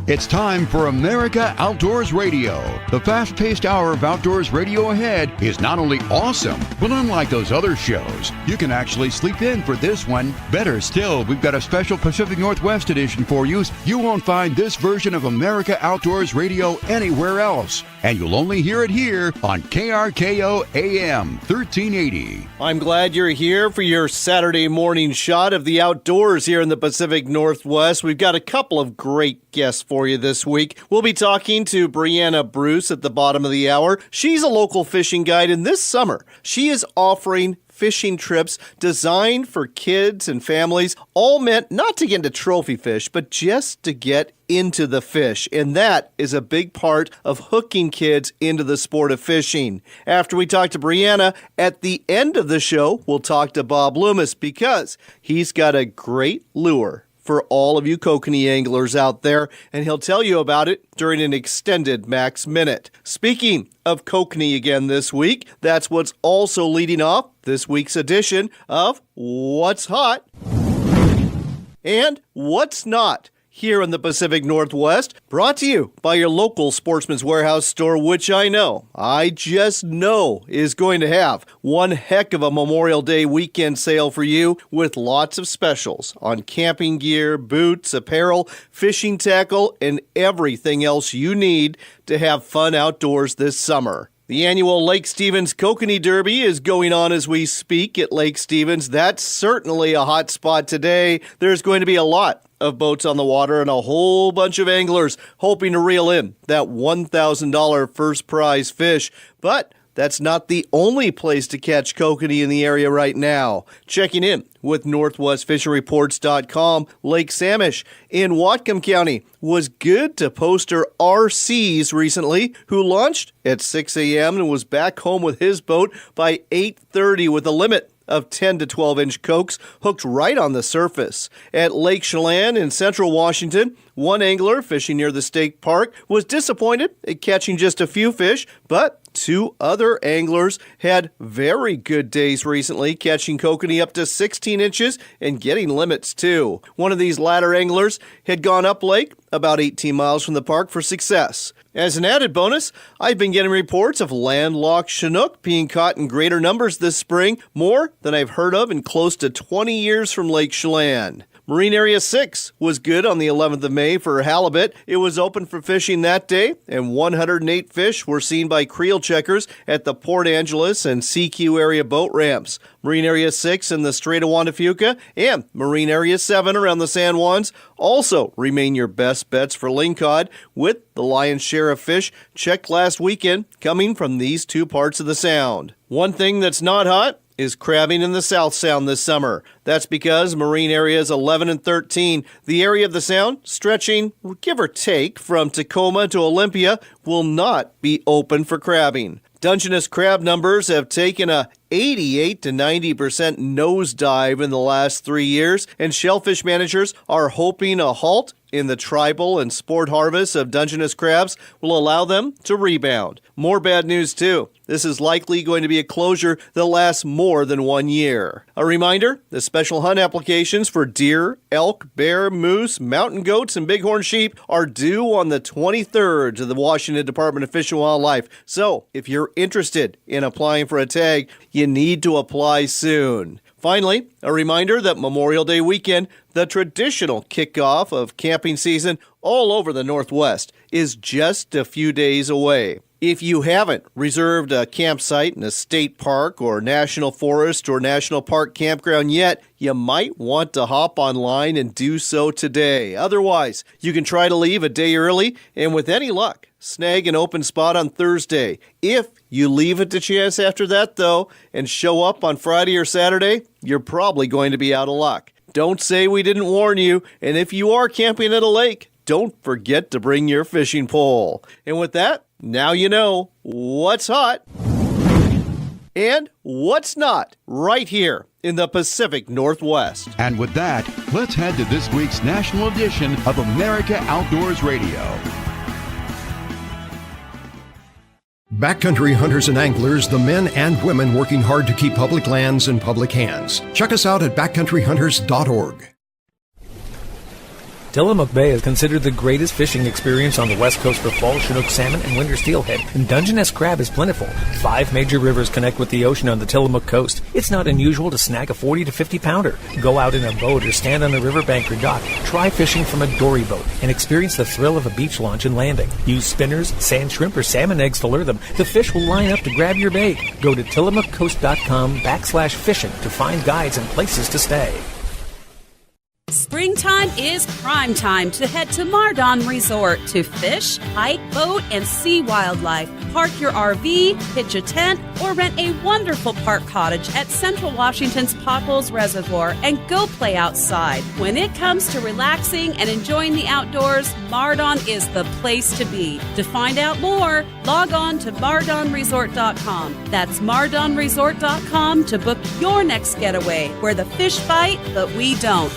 It's time for America Outdoors Radio. The fast-paced hour of outdoors radio ahead is not only awesome, but unlike those other shows, you can actually sleep in for this one. Better still, we've got a special Pacific Northwest edition for you. You won't find this version of America Outdoors Radio anywhere else, and you'll only hear it here on KRKO AM 1380. I'm glad you're here for your Saturday morning shot of the outdoors here in the Pacific Northwest. We've got a couple of great guests for you this week. We'll be talking to Brianna Bruce at the bottom of the hour. She's a local fishing guide, and this summer she is offering fishing trips designed for kids and families, all meant not to get into trophy fish, but just to get into the fish. And that is a big part of hooking kids into the sport of fishing. After we talk to Brianna, at the end of the show, we'll talk to Bob Loomis because he's got a great lure for all of you kokanee anglers out there, and he'll tell you about it during an extended Mack's Minute. Speaking of kokanee again this week, that's what's also leading off this week's edition of What's Hot and What's Not here in the Pacific Northwest, brought to you by your local Sportsman's Warehouse store, which I just know is going to have one heck of a Memorial Day weekend sale for you with lots of specials on camping gear, boots, apparel, fishing tackle, and everything else you need to have fun outdoors this summer. The annual Lake Stevens Kokanee Derby is going on as we speak at Lake Stevens. That's certainly a hot spot today. There's going to be a lot of boats on the water and a whole bunch of anglers hoping to reel in that $1,000 first prize fish. But that's not the only place to catch kokanee in the area right now. Checking in with NorthwestFishingReports.com, Lake Samish in Whatcom County was good to poster RCs recently, who launched at 6 a.m. and was back home with his boat by 8:30 with a limit of 10 to 12-inch cokes hooked right on the surface. At Lake Chelan in central Washington, one angler fishing near the state park was disappointed at catching just a few fish, but two other anglers had very good days recently, catching kokanee up to 16 inches and getting limits too. One of these latter anglers had gone up lake about 18 miles from the park for success. As an added bonus, I've been getting reports of landlocked Chinook being caught in greater numbers this spring, more than I've heard of in close to 20 years from Lake Chelan. Marine Area 6 was good on the 11th of May for halibut. It was open for fishing that day, and 108 fish were seen by creel checkers at the Port Angeles and CQ area boat ramps. Marine Area 6 in the Strait of Juan de Fuca and Marine Area 7 around the San Juans also remain your best bets for lingcod, with the lion's share of fish checked last weekend coming from these two parts of the Sound. One thing that's not hot is crabbing in the South Sound this summer. That's because marine areas 11 and 13, the area of the Sound stretching, give or take, from Tacoma to Olympia, will not be open for crabbing. Dungeness crab numbers have taken a 88 to 90% nosedive in the last 3 years, and shellfish managers are hoping a halt in the tribal and sport harvests of Dungeness crabs will allow them to rebound. More bad news, too. This is likely going to be a closure that lasts more than 1 year. A reminder, the special hunt applications for deer, elk, bear, moose, mountain goats, and bighorn sheep are due on the 23rd to the Washington Department of Fish and Wildlife. So, if you're interested in applying for a tag, you need to apply soon. Finally, a reminder that Memorial Day weekend, the traditional kickoff of camping season all over the Northwest, is just a few days away. If you haven't reserved a campsite in a state park or national forest or national park campground yet, you might want to hop online and do so today. Otherwise, you can try to leave a day early and with any luck, snag an open spot on Thursday. If you leave it to chance after that, though, and show up on Friday or Saturday, you're probably going to be out of luck. Don't say we didn't warn you, and if you are camping at a lake, don't forget to bring your fishing pole. And with that, now you know what's hot and what's not right here in the Pacific Northwest. And with that, let's head to this week's national edition of America Outdoors Radio. Backcountry hunters and anglers, the men and women working hard to keep public lands in public hands. Check us out at backcountryhunters.org. Tillamook Bay is considered the greatest fishing experience on the west coast for fall Chinook salmon and winter steelhead, and Dungeness crab is plentiful. 5 major rivers connect with the ocean on the Tillamook coast. It's not unusual to snag a 40 to 50 pounder. Go out in a boat or stand on a riverbank or dock. Try fishing from a dory boat and experience the thrill of a beach launch and landing. Use spinners, sand shrimp, or salmon eggs to lure them. The fish will line up to grab your bait. Go to tillamookcoast.com/fishing to find guides and places to stay. Springtime is prime time to head to Mardon Resort to fish, hike, boat, and see wildlife. Park your RV, pitch a tent, or rent a wonderful park cottage at Central Washington's Potholes Reservoir and go play outside. When it comes to relaxing and enjoying the outdoors, Mardon is the place to be. To find out more, log on to mardonresort.com. That's mardonresort.com to book your next getaway, where the fish bite, but we don't.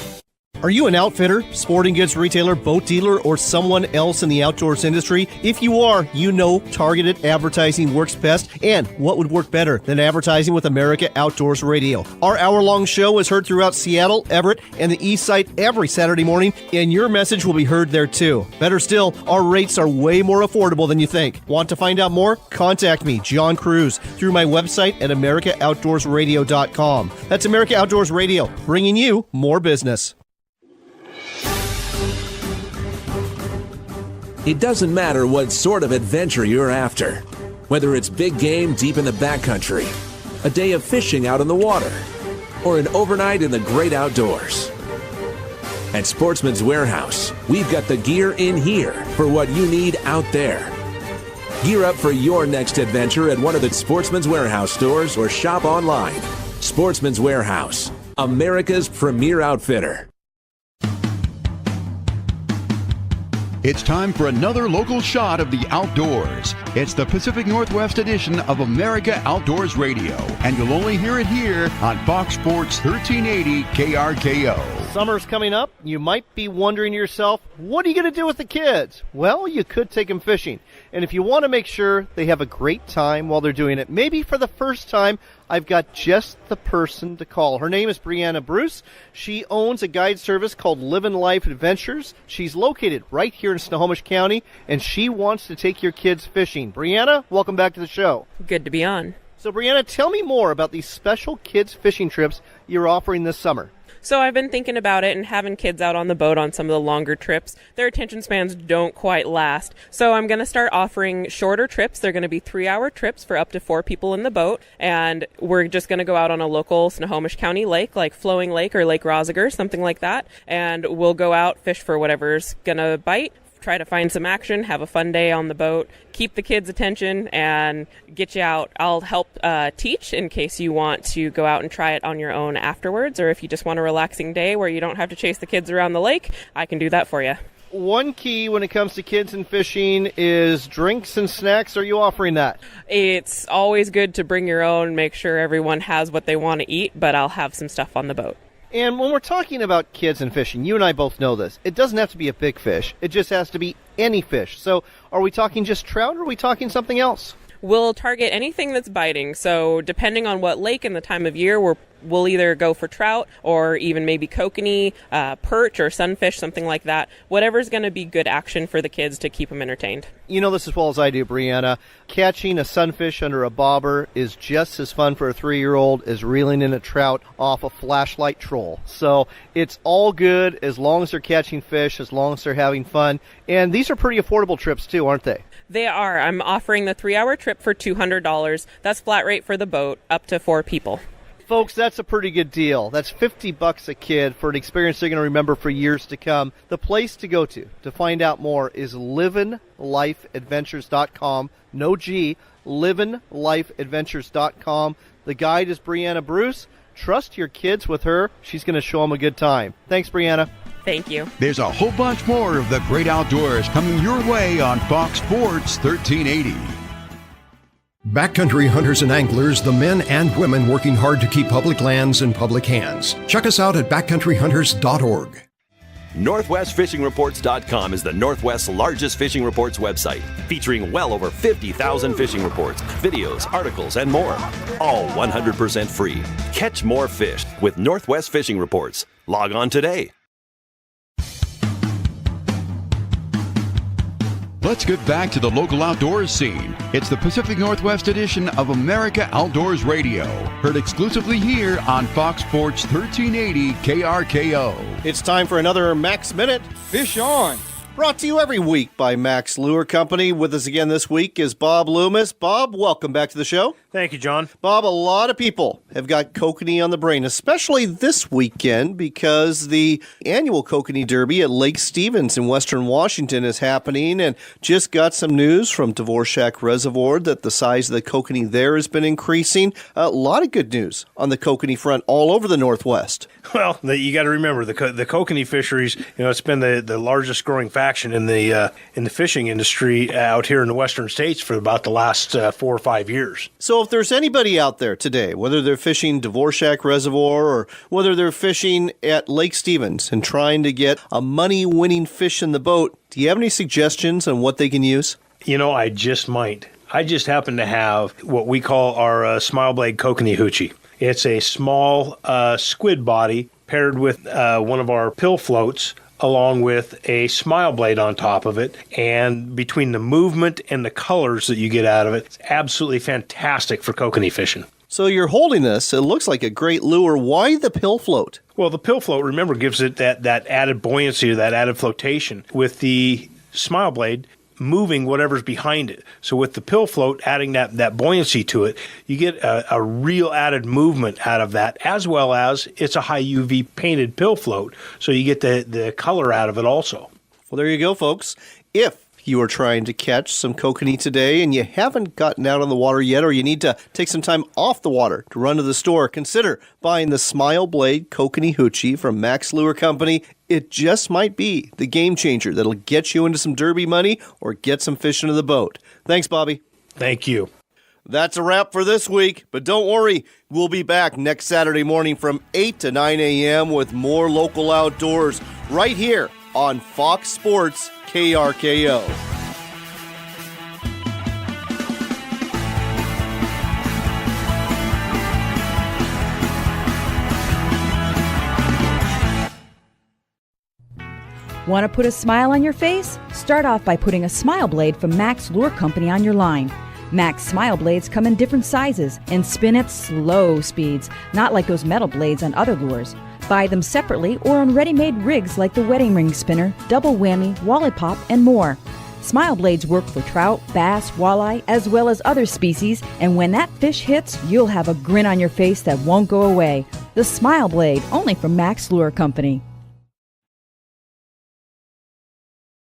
Are you an outfitter, sporting goods retailer, boat dealer, or someone else in the outdoors industry? If you are, you know targeted advertising works best, and what would work better than advertising with America Outdoors Radio? Our hour-long show is heard throughout Seattle, Everett, and the East Side every Saturday morning, and your message will be heard there too. Better still, our rates are way more affordable than you think. Want to find out more? Contact me, John Cruz, through my website at AmericaOutdoorsRadio.com. That's America Outdoors Radio, bringing you more business. It doesn't matter what sort of adventure you're after, whether it's big game deep in the backcountry, a day of fishing out on the water, or an overnight in the great outdoors. At Sportsman's Warehouse, we've got the gear in here for what you need out there. Gear up for your next adventure at one of the Sportsman's Warehouse stores or shop online. Sportsman's Warehouse, America's premier outfitter. It's time for another local shot of the outdoors. It's the Pacific Northwest edition of America Outdoors Radio, and you'll only hear it here on Fox Sports 1380 KRKO. Summer's coming up. You might be wondering to yourself, what are you going to do with the kids? Well, you could take them fishing. And if you want to make sure they have a great time while they're doing it, maybe for the first time, I've got just the person to call. Her name is Brianna Bruce. She owns a guide service called Livin' Life Adventures. She's located right here in Snohomish County, and she wants to take your kids fishing. Brianna, welcome back to the show. Good to be on. So, Brianna, tell me more about these special kids fishing trips you're offering this summer. So I've been thinking about it and having kids out on the boat on some of the longer trips. Their attention spans don't quite last. So I'm going to start offering shorter trips. They're going to be 3-hour trips for up to 4 people in the boat. And we're just going to go out on a local Snohomish County lake, like Flowing Lake or Lake Rosiger, something like that. And we'll go out, fish for whatever's going to bite, try to find some action, have a fun day on the boat, keep the kids' attention, and get you out. I'll help teach in case you want to go out and try it on your own afterwards, or if you just want a relaxing day where you don't have to chase the kids around the lake, I can do that for you. One key when it comes to kids and fishing is drinks and snacks. Are you offering that? It's always good to bring your own, make sure everyone has what they want to eat, but I'll have some stuff on the boat. And when we're talking about kids and fishing, you and I both know this. It doesn't have to be a big fish. It just has to be any fish. So are we talking just trout, or are we talking something else? We'll target anything that's biting. So depending on what lake and the time of year, we'll either go for trout or even maybe kokanee, perch or sunfish, something like that. Whatever's going to be good action for the kids to keep them entertained. You know this as well as I do, Brianna. Catching a sunfish under a bobber is just as fun for a 3-year-old as reeling in a trout off a flashlight troll. So it's all good as long as they're catching fish, as long as they're having fun. And these are pretty affordable trips too, aren't they? They are. I'm offering the 3-hour trip for $200. That's flat rate for the boat, up to 4 people. Folks, that's a pretty good deal. That's $50 a kid for an experience they're going to remember for years to come. The place to go to find out more is livinlifeadventures.com. No G, livinlifeadventures.com. The guide is Brianna Bruce. Trust your kids with her. She's going to show them a good time. Thanks, Brianna. Thank you. There's a whole bunch more of the great outdoors coming your way on Fox Sports 1380. Backcountry hunters and anglers, the men and women working hard to keep public lands in public hands. Check us out at backcountryhunters.org. NorthwestFishingReports.com is the Northwest's largest fishing reports website, featuring well over 50,000 fishing reports, videos, articles, and more. All 100% free. Catch more fish with Northwest Fishing Reports. Log on today. Let's get back to the local outdoors scene. It's the Pacific Northwest edition of America Outdoors Radio. Heard exclusively here on Fox Sports 1380 KRKO. It's time for another Max Minute. Fish on. Brought to you every week by Mack's Lure Company. With us again this week is Bob Loomis. Bob, welcome back to the show. Thank you, John. Bob, a lot of people have got kokanee on the brain, especially this weekend because the annual Kokanee Derby at Lake Stevens in western Washington is happening, and just got some news from Dvorak Reservoir that the size of the kokanee there has been increasing. A lot of good news on the kokanee front all over the Northwest. Well, you got to remember the kokanee fisheries. It's been the largest growing faction in the fishing industry out here in the western states for about the last 4 or 5 years. So if there's anybody out there today, whether they're fishing Dvorak Reservoir or whether they're fishing at Lake Stevens and trying to get a money-winning fish in the boat, do you have any suggestions on what they can use? I just might. I just happen to have what we call our smile blade kokanee hoochie. It's a small squid body paired with one of our pill floats, along with a smile blade on top of it. And between the movement and the colors that you get out of it, it's absolutely fantastic for kokanee fishing. So you're holding this. It looks like a great lure. Why the pill float? Well, the pill float, remember, gives it that added buoyancy or that added flotation. With the smile blade, moving whatever's behind it. So with the pill float, adding that buoyancy to it, you get a real added movement out of that, as well as it's a high UV painted pill float, so you get the color out of it also. Well, there you go, folks. If you are trying to catch some kokanee today and you haven't gotten out on the water yet, or you need to take some time off the water to run to the store, consider buying the Smile Blade Kokanee Hoochie from Mack's Lure Company. It just might be the game changer that'll get you into some derby money or get some fish into the boat. Thanks, Bobby. Thank you. That's a wrap for this week, but don't worry, we'll be back next Saturday morning from 8 to 9 a.m. with more local outdoors right here on Fox Sports KRKO. Want to put a smile on your face? Start off by putting a smile blade from Mack's Lure Company on your line. Mack's smile blades come in different sizes and spin at slow speeds, not like those metal blades on other lures. Buy them separately or on ready-made rigs like the wedding ring spinner, double whammy, wally pop, and more. Smile blades work for trout, bass, walleye, as well as other species, and when that fish hits, you'll have a grin on your face that won't go away. The Smile Blade, only from Mack's Lure Company.